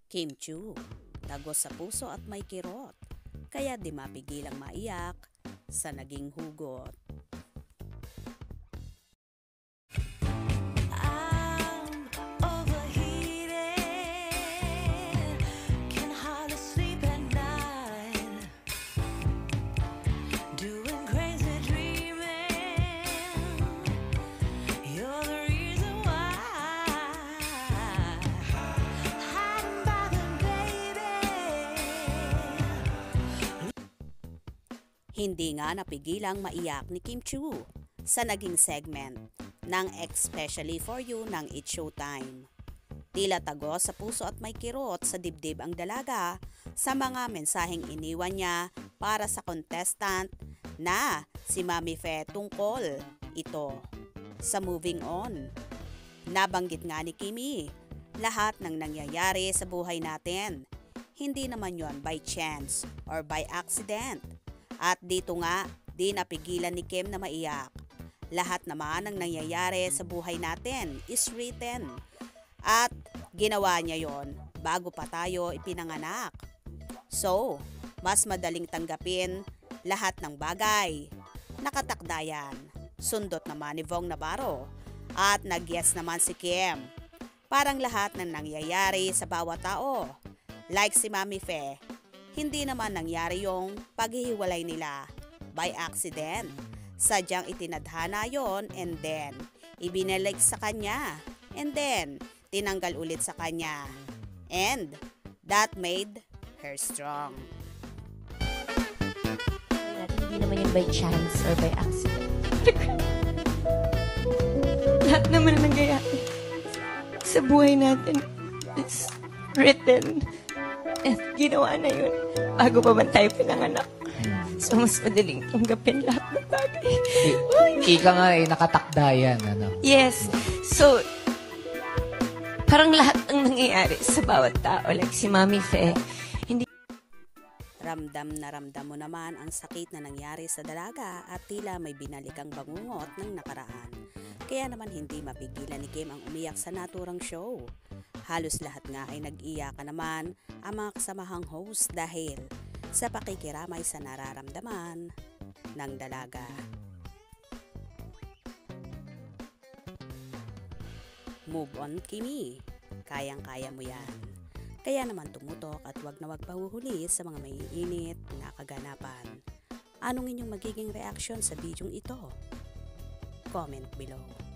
Kimchu, tagos sa puso at may kirot, kaya di mapigilang maiyak sa naging hugot. I'm overheated, can hardly sleep at night, doing crazy dreaming. You're the reason why. Hiding by the baby. Hindi nga napigilang maiyak ni Kimchu sa naging segment ng Especially For You ng It's Showtime. Tila tagos sa puso at may kirot sa dibdib ang dalaga sa mga mensaheng iniwan niya para sa contestant na si Mami Fe tungkol ito sa Moving On. Nabanggit nga ni Kimi, lahat ng nangyayari sa buhay natin, hindi naman yon by chance or by accident. At dito nga, di napigilan ni Kim na maiyak. Lahat naman ng nangyayari sa buhay natin is written. At ginawa niya yon bago pa tayo ipinanganak. So, mas madaling tanggapin lahat ng bagay. Nakatakda yan. Sundot naman ni Vong Navarro. At nag-yes naman si Kim. Parang lahat ng nangyayari sa bawat tao. Like si Mami Fe, hindi naman nangyari yung paghihiwalay nila by accident. Sadyang itinadhana yon and then ibinalik sa kanya and then tinanggal ulit sa kanya. And that made her strong. Hindi naman yun by chance or by accident. Lahat naman na nangyayari sa buhay natin is written. At ginawa na yun bago pa man tayo pinanganak. So, mas madaling tanggapin lahat ng bagay. Ika nga nakatakda yan. Ano? Yes. So, parang lahat ng nangyayari sa bawat tao, like si Mami Fe, hindi Ramdam na ramdam mo naman ang sakit na nangyari sa dalaga at tila may binalikang bangungot ng nakaraan. Kaya naman hindi mapigilan ni Kim ang umiyak sa naturang show. Halos lahat nga ay nag-iyakan naman ang mga kasamahang host dahil sa pakikiramay sa nararamdaman ng dalaga. Move on, Kimi. Kayang-kaya mo yan. Kaya naman tumutok at wag na wag pahuhuli sa mga maiinit na kaganapan. Anong inyong magiging reaction sa bidyong ito? Comment below.